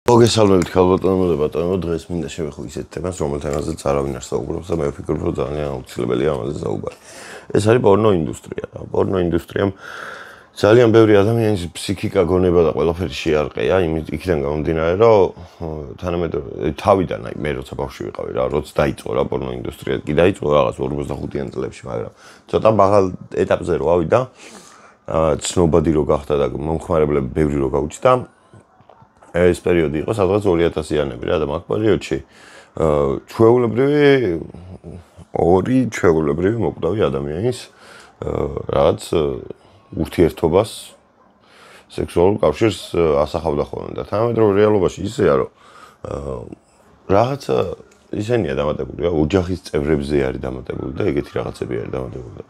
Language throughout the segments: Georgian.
მოგესალმებით ქალბატონებო და ბატონებო, დღეს მინდა შევეხო ისეთ თემას, რომელ თემაზეც არავინ არ საუბრობს და მე ვფიქრობ, რომ ძალიან აუცილებელია ამაზე საუბარი. ეს არის პორნო ინდუსტრია. პორნო ინდუსტრიამ ძალიან ბევრი ადამიანის ფსიქიკა, გონება და ყველაფერი შეარყია, იქიდან გამომდინარე, რომ თანამედროვე თავიდან, მე როცა ბავშვი ვიყავი რა, როცა დაიწყო რა პორნო ინდუსტრია, კი დაიწყო რაღაც 45-იან წლებში, მაგრამ ცოტა მაღალ ეტაპზე რო ავიდა, ცნობადი რო გახდა და მომხმარებლები ბევრი რო გაუჩნდა. ეს პერიოდი იყო სადღაც 2000-იანები რა და მაგ პერიოდში ორი ჩვეულებრივი მოკვდავი ადამიანის რაც ურთიერთობას სექსუალურ კავშირს ასახავდა ხოლმე და თანამედროვე რეალობაში ისეა რომ რაღაცა ისენია დამატებული რა ოჯახის წევრებზე არის დამატებული და ეგეთი რაღაცები არის დამატებული და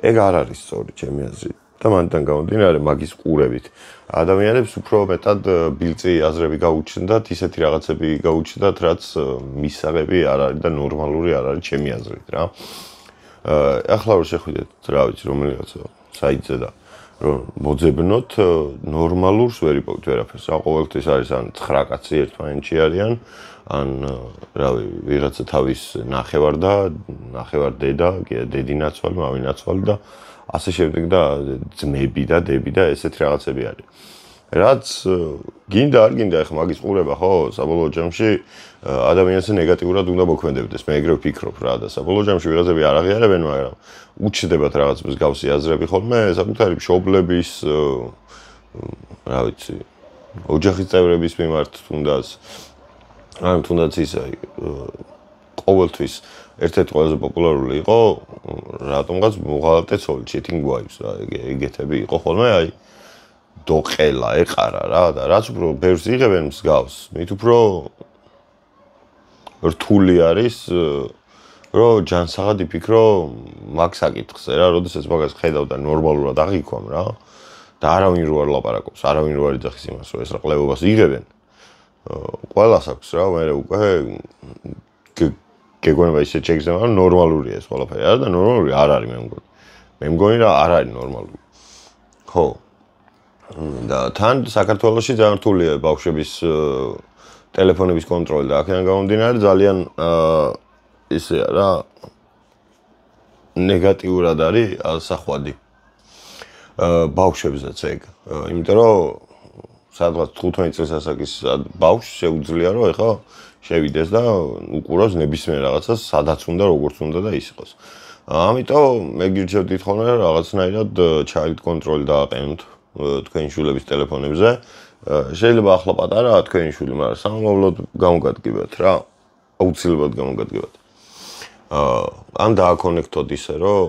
ეგ არ არის სწორი ჩემი აზრით და მანდან გამომდინარე მაგის ყურებით ადამიანებს უფრო მეტად ბილწი აზრები გაუჩნდათ, ისეთი რაღაცები გაუჩნდათ, რაც მისაღები არ არის და ნორმალური არ არის ჩემი აზრით რა. ახლა რომ შეხვიდეთ, რა ვიცი, რომელიღაც საიტზე და რომ მოძებნოთ ნორმალურს ვერ იპოვეთ ვერაფერს. რა ყოველთვის არის ან 9 კაცი ერთმანეთში არიან, ან რავი, ვიღაცა თავის ნახევარ და ნახევარ დედა, დედინაცვალი, მამინაცვალი და ასე შემდეგ და ძმები და დები და ესეთი რაღაცები არის. რაც გინდა არ გინდა ახლა მაგის ყურება ხო საბოლოო ჯამში ადამიანს ნეგატიურად უნდა მოქმედებდეს მე ეგრე ვფიქრობ რა და საბოლოო ჯამში ვიღაცები არ აღიარებენ მაგრამ უჩნდებათ რაღაც მსგავსი აზრები ხოლმე საკუთარი მშობლების რა ვიცი ოჯახის წევრების მიმართ თუნდაც ისა ყოველთვის ერთ-ერთი ყველაზე პოპულარული იყო რატომღაც მოღალატე ცოლი cheating wives რა ეგეთები იყო ხოლმე აი დოყელა ეყარა რა და რაც უფრო ბევრს იღებენ მსგავს მით უფრო რთული არის რომ ჯანსაღად იფიქრო მაგ საკითხზე რა როდესაც მაგას ხედავ და ნორმალურად აღიქვამ რა და არავინ რო არ ლაპარაკობს არავინ რო არ იძახის იმას რომ ეს რა ყლებობას იღებენ ყველას აქვს რა მე უკვე გეგონება ისე შეგზავნა რომ ნორმალურია ეს ყველაფერი არა და ნორმალური არ არის მე მგონი რა არ არის ნორმალური ხო და თან საქართველოში ძალიან რთულია ბავშვების ტელეფონების კონტროლი და აქედან გამომდინარე ძალიან ისეა რა ნეგატიურად არის ასახვადი ბავშვებსაც ეგ იმიტომ რომ სადღაც 15 წელს ასაკის ბავშვს შეუძლია რომ ეხა შევიდეს და უყუროს ნებისმიერ რაღაცას სადაც უნდა როგორც უნდა და ის იყოს. ამიტომ მე გირჩევდით ხოლმე რომ რაღაცნაირად child control დააყენოთ თქვენი შვილების ტელეფონებზე. შეიძლება ახლა პატარაა თქვენი შვილი, მაგრამ სამომავლოდ გამოგადგებათ რა. აუცილებლად გამოგადგებათ. ან დააკონექტოთ ისე რომ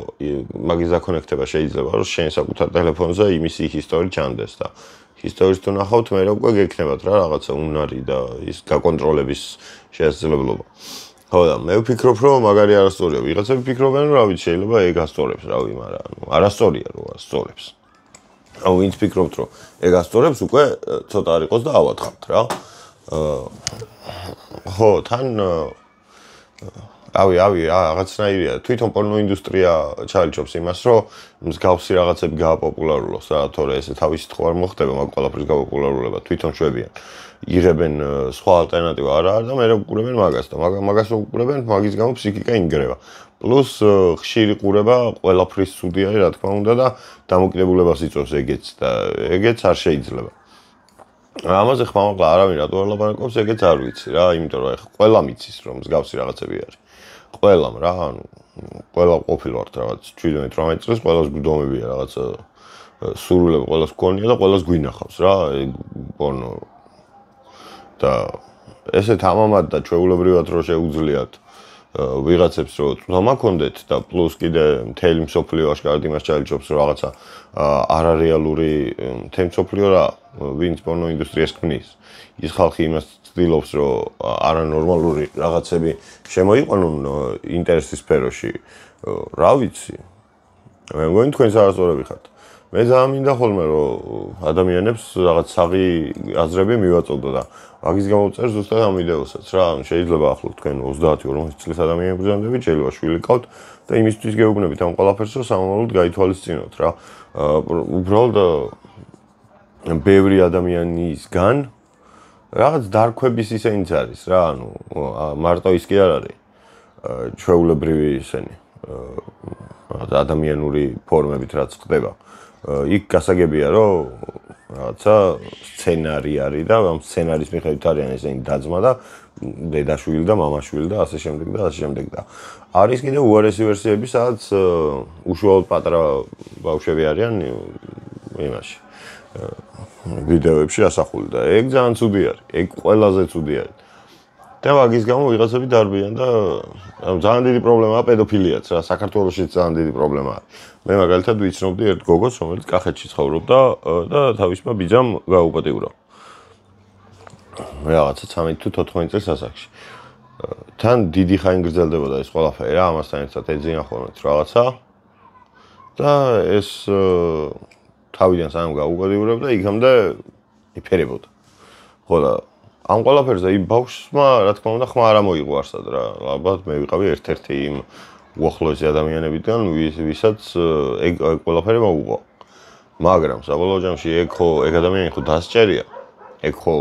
მაგის დაკონექტება შეიძლება რომ შენ საკუთარ ტელეფონზე იმისი ჰისტორი ჩანდეს და ისტორიის თუ ნახავთ, მე უკვე გექნებათ რა რაღაცა უნარი და ის გაკონტროლების შესაძლებლობა. ხო და მე ვფიქრობ, რომ მაგარი არასწორია. ვიღაცები ფიქრობენ, რომ რა ვიცი, შეიძლება ეგ ასწორებს, რავი, მაგრამ არასწორია რო ასწორებს. აუ ვინც ფიქრობთ, რომ ეგ ასწორებს, უკვე ცოტა არ იყოს და ავათხავთ რა. ხო, თან რაღაცნაირია. თვითონ პორნო ინდუსტრია ჩაილჩობს იმას, რომ მსგავსი რაღაცები გააპოპულარულოს რა, თორე ესე თავისით ხო არ მოხდება მაგ ყველაფრის გაპოპულარულება, თვითონ შვებიან. იღებენ სხვა ალტერნატივა არა და მე ვუყურებენ მაგას და მაგას ვუყურებენ, მაგის გამო ფსიქიკა ინგრევა. პლუს ხშირი ყურება ყველაფრის ცუდი არის, რა თქმა უნდა და დამოკიდებულებას იწვევს ეგეც და ეგეც არ შეიძლება. ამაზე ხმამაღლა არავინ რატო არ ლაპარაკობს, ეგეც არ ვიცი რა, იმიტომ რომ ეხლა ყველა მიცის რომ მსგავსი რაღაცები არის. ყველამ რა, ანუ ყველა ყოფილ ვართ რაღაც 17-18 წელს, ყველას გვდომებია რაღაცა სურვილები ყველას გქონია და ყველას გვინახავს რა, პორნო. და ესეთ ამამად და ჩვეულებრივად რო შეუძლიათ ვიღაცებს რო წვდომა ქონდეთ და პლუს კიდე მთელი მსოფლიო აშკარად იმას ჩაილჩობს რომ რაღაცა არარეალური მთელი მსოფლიო რა ვინც პორნო ინდუსტრიას ქმნის ის ხალხი იმას ცდილობს რომ არანორმალური რაღაცები შემოიყვანონ ინტერესის სფეროში რა ვიცი მე მგონი თქვენს არასწორები ხართ მე ძალიან მინდა ხოლმე რომ ადამიანებს რაღაც საღი აზრები მივაწოდო და მაგის გამო წერ ზუსტად ამ ვიდეოსაც რა შეიძლება ახლო თქვენ 30-40 წლის ადამიანები გზანდებით შეიძლება შვილი ყავთ და იმისთვის გეუბნებით ამ ყველაფერს რომ სამომავლოდ გაითვალისწინოთ რა უბრალოდ ბევრი ადამიანისგან რაღაც დარქვების ისენიც არის რა, ანუ მარტო ის კი არ არის. ჩვეულებრივი ისენი ადამიანური ფორმებით რაც ხდება. იქ გასაგებია რომ რაღაცა სცენარი არის და ამ სცენარის მიხედვით არიან ესენი დაძმა და დედაშვილი და მამაშვილი და ასე შემდეგ და ასე შემდეგ და არის კიდევ უარესი ვერსიები, სადაც უშუალოდ პატარა ბავშვები არიან იმაში ვიდეოებში ასახული და ეგ ძალიან ცუდი არის, ეგ ყველაზე ცუდი არის. და მაგის გამო ვიღაცები დარბიან და ძალიან დიდი პრობლემაა პედოფილიაც რა, საქართველოშიც ძალიან დიდი პრობლემაა. მე მაგალითად ვიცნობდი ერთ გოგოს, რომელიც კახეთში ცხოვრობდა და თავისმა ბიძამ გაუპატიურა. რაღაცა 13 თუ 14 წელს ასაკში. თან დიდი ხანი გრძელდებოდა ეს ყველაფერი რა, ამასთან ერთად ეძინა ხოლმე რაღაცა და ეს თავიდან სანამ გაუპატიურებდა, იქამდე იფერებოდა. ხო და ამ ყველაფერზე იმ ბავშვმა, რა თქმა უნდა, ხმა არ მოიყვარსად რა. ალბათ მე ვიყავი ერთ-ერთი იმ უახლოესი ადამიანებიდან, ვისაც ეგ ყველაფერი მოუყვა. მაგრამ საბოლოო ჯამში ეგ ადამიანი ხო დასჭერია. ეგ ხო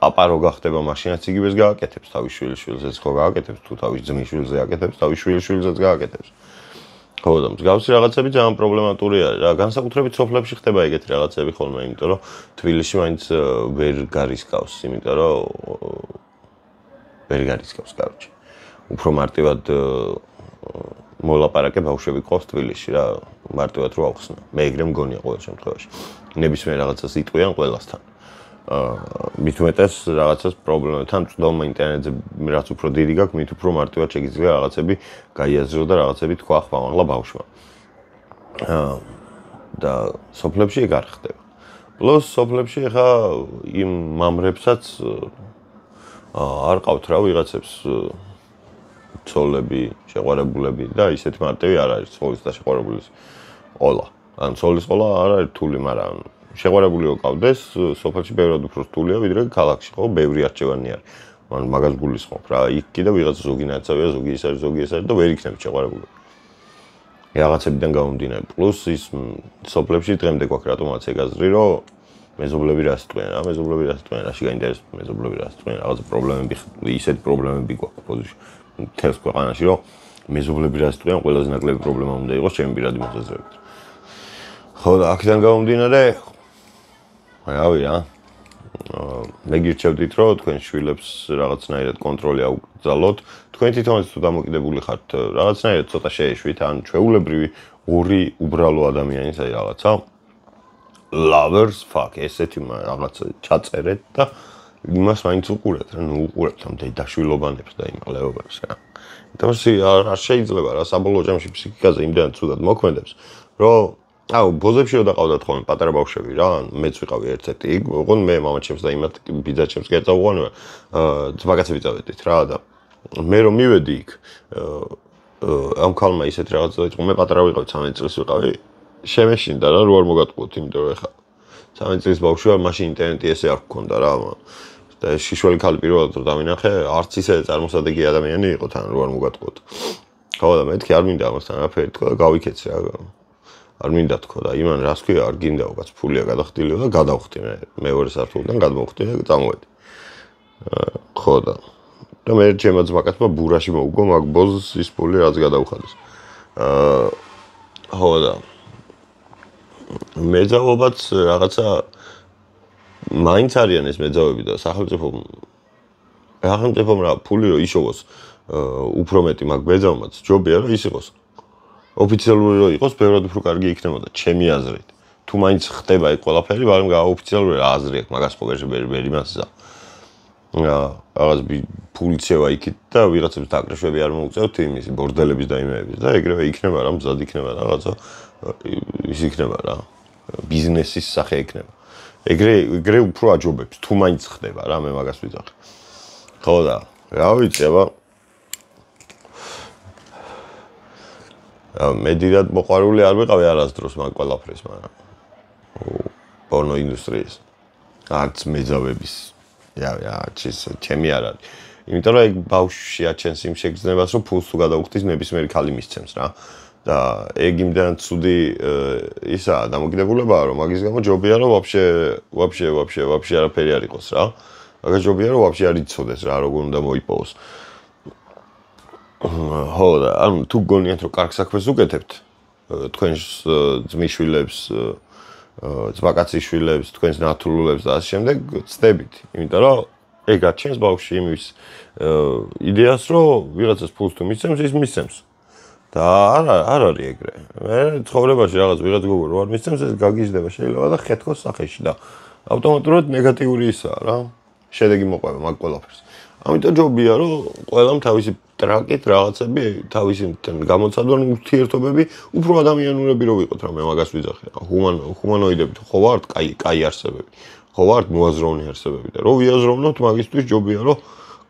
პაპა რო გახდება, მაშინაც იგივეს გააკეთებს თავის შვილიშვილზეც ხო გააკეთებს, თუ თავის ძმის შვილზე აკეთებს, თავის შვილიშვილზეც გააკეთებს. ხო და მსგავსი რაღაცები ძალიან პრობლემატურია რა, განსაკუთრებით სოფლებში ხდება ეგეთი რაღაცები ხოლმე, იმიტომ რომ თბილისში მაინც ვერ გარისკავს, იმიტომ რომ ვერ გარისკავს, კაროჩე. უფრო მარტივად მოლაპარაკე ბავშვები ყავს თბილისში რა, მარტივად რო ავხსნა. მე ეგრე მგონია ყოველ შემთხვევაში. ნებისმიერ რაღაცას იტყვიან ყველასთან. მით უმეტეს რაღაცას პრობლემებთან წვდომა ინტერნეტზე რაც უფრო დიდი გაქვს, მით უფრო მარტივად შეგიძლია რაღაცები გაიაზრო და რაღაცები თქვა ხმამაღლა ბავშვმა. და სოფლებში ეგ არ ხდება. პლუს სოფლებში ხა იმ მამრებსაც არ ყავთ რა ვიღაცებს ცოლები, შეყვარებულები და ისეთი მარტივი არ არის ცოლის და შეყვარებულის ყოლა. ან ცოლის ყოლა არ არის რთული, მაგრამ შეყვარებული რო ყავდეს, სოფელში ბევრად უფრო რთულია, ვიდრე ქალაქში ხო, ბევრი არჩევანი არის. მან მაგას გულისხმობ რა, იქ კიდე ვიღაც ზოგი ნაცავია, ზოგი ის არის, ზოგი ეს არის და ვერ იქნებ შეყვარებული. რაღაცებიდან გამომდინარე. პლუს ის სოფლებში დღემდე გვაქვს რატომაც ეგ აზრი, რომ მეზობლები რას ტყვიან რა, მეზობლები რას ტყვიან, რაში გაინტერესებს მეზობლები რას ტყვიან, რაღაც პრობლემები, ისეთი პრობლემები გვაქვს პოზიციაში. მთელს ქვეყანაში, რომ მეზობლები რას ტყვიან, ყველაზე ნაკლები პრობლემა უნდა იყოს ჩემი პირადი მოსაზრებით. ხო და აქედან გამომდინარე რავი რა. მე გირჩევდით, რომ თქვენ შვილებს რაღაცნაირად კონტროლი აუგზავნოთ. თქვენ თვითონაც თუ დამოკიდებული ხართ რაღაცნაირად ცოტა შეეშვით, ან ჩვეულებრივი ორი უბრალო ადამიანის აი რაღაცა lovers fuck ესეთი რაღაცა ჩაწერეთ და იმას მაინც უყურეთ რა, ნუ უყურებთ ამ დედაშვილობანებს და იმალეობებს რა. იმიტომ არ შეიძლება რა საბოლოო ჯამში ფსიქიკაზე იმდანაც ცუდად მოქმედებს, რომ აუ, ბოზებში რო დაყავდათ ხოლმე პატარა ბავშვები რა, მეც ვიყავი ერთ-ერთი იქ, ოღონდ მე მამაჩემს და იმათ ბიძაჩემს კი ეწავუყო, ძმაკაცები წავედით რა და მე რომ მივედი იქ, ამ ქალმა ისეთი რაღაც დაიწყო, მე პატარა ვიყავი, 13 წლის ვიყავი, შემეშინდა რა, რო არ მოგატყუოთ, იმიტომ რომ ეხა 13 წლის ბავშვი ვარ, მაშინ ინტერნეტი ესე არ გქონდა რა. და შიშველი ქალი პირველად რო დავინახე, არც ისე წარმოსადეგი ადამიანი იყო თან რო არ მოგატყუოთ. ხო და მეთქი არ მინდა ამასთან არაფერი თქვა და გავიქეცი რა. არ მინდა თქო და იმან რას ქვია არ გინდაო კაც ფულია გადახტილიო და გადავხტი მე მეორე სართულიდან გადმოვხტი და წამოვედი. ხო და მე ჩემო ძმაკაცმა ბურაში მოუგო მაგ ბოზს ის ფული რაც გადავხადეს. ხო და მეძავობაც რაღაცა მაინც არიან ეს მეძავები და სახელმწიფომ რა ფული რო იშოვოს უფრო მეტი მაგ მეძავმაც ჯობია რომ ის იყოს ოფიციალური რო იყოს, ბევრად უფრო კარგი იქნებოდა, ჩემი აზრით. თუ მაინც ხდება ეგ ყველაფერი, მაგრამ გააოფიციალური რა აზრი აქვს, მაგას ხო ვერ იმასა. რაღაც ფულიცევა იქით და ვიღაცებს დაკრეშვები არ მოუწევთ იმის ბორდელების და იმეების და ეგრევე იქნება რა, მზად იქნება რაღაცა ის იქნება რა. ბიზნესის სახე იქნება. ეგრე უფრო აჯობებს, თუ მაინც ხდება რა, მე მაგას ვიძახი. ხო და რა ვიცი, აბა მე დიდად მოყვარული არ ვიყავი არასდროს მაგ ყველაფრის, მაგრამ პორნო ინდუსტრიის არც მეძავების ჩემი არ არის. იმიტომ რომ ეგ ბავშვი აჩენს იმ შეგრძნებას, რომ ფულს თუ გადაუხდის ნებისმიერი ქალი მისცემს რა. და ეგ იმდან ცუდი ისა დამოკიდებულებაა რომ მაგის გამო ჯობია რომ ვაფშე არაფერი არ იყოს რა. მაგას ჯობია რომ ვაფშე არ იცოდეს რა როგორ უნდა მოიპოვოს. ხო და ანუ თუ გონიათ რომ კარგ საქმეს უკეთებთ თქვენს ძმისშვილებს ძმაკაციშვილებს თქვენს ნათლულებს და ასე შემდეგ ცდებით იმიტომ რომ ეგ გაჩენს ბავშვი იმის იდეას რომ ვიღაცას ფულს თუ მისცემს ის მისცემს და არ არის ეგრე მე ცხოვრებაში რაღაც ვიღაც გოგო რო არ მისცემს ეს გაგიჟდება შეიძლება და ხეთქოს სახეში და ავტომატურად ნეგატიური ისაა რა შედეგი მოყვება მაგ ყველაფერს ამიტომ ჯობია რომ ყველამ თავისი ტრაკით რაღაცები თავისი გამოცადვანი ურთიერთობები უფრო ადამიანურები რო ვიყოთ რა მე მაგას ვიძახი ჰუმანოიდები ხო ვართ კაი არსებები ხო ვართ მოაზროვნე არსებები და რო ვიაზროვნოთ მაგისთვის ჯობია რომ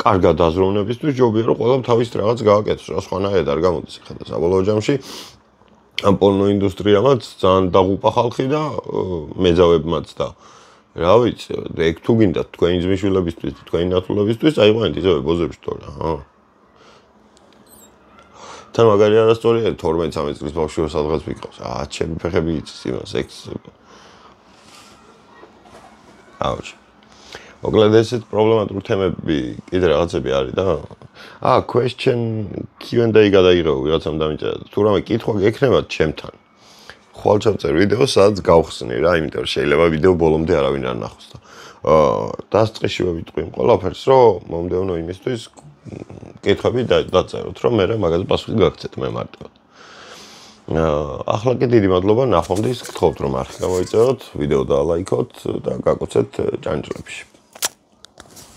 კარგად აზროვნებისთვის ჯობია რომ ყველამ თავის რაღაც გააკეთოს რა სხვანაირად არ გამოდის ხა და საბოლოო ჯამში ამ პორნო ინდუსტრიამაც ძალიან დაღუპა ხალხი და მეძავებმაც და რა ვიცი ეგ თუ გინდათ თქვენი ძმისშვილებისთვის თქვენი ნათლულებისთვის აიყვანეთ ისევ ბოზებს თორე ჰა თან მაგარი არასწორია 12-13 წლის ბავშვი სადღაც ვიყავს ჩემი ფეხები იცის იმას ექს აუჩ მოკლედ ესეთ პრობლემატურ თემები კიდე რაღაცები არის და question Q&A გადაიღო ვიღაცამ დამიწერა თუ რამე კითხვა გექნებათ ჩემთან ხვალ ჩავწერ ვიდეოს სადაც გავხსნი რა იმიტომ რომ შეიძლება ვიდეო ბოლომდე არავინ არ ნახოს და დასწრიშივე ვიტყვი ყველაფერს რომ მომდევნო იმისთვის კითხები დაწეროთ რომ მე მაგაზე პასუხი გაგცეთ მე მარტივად ახლა კი დიდი მადლობა ნახვამდის გთხოვთ რომ არხი გამოიწეროთ ვიდეო დაალაიქოთ და გაკოცეთ ჭანჭრებში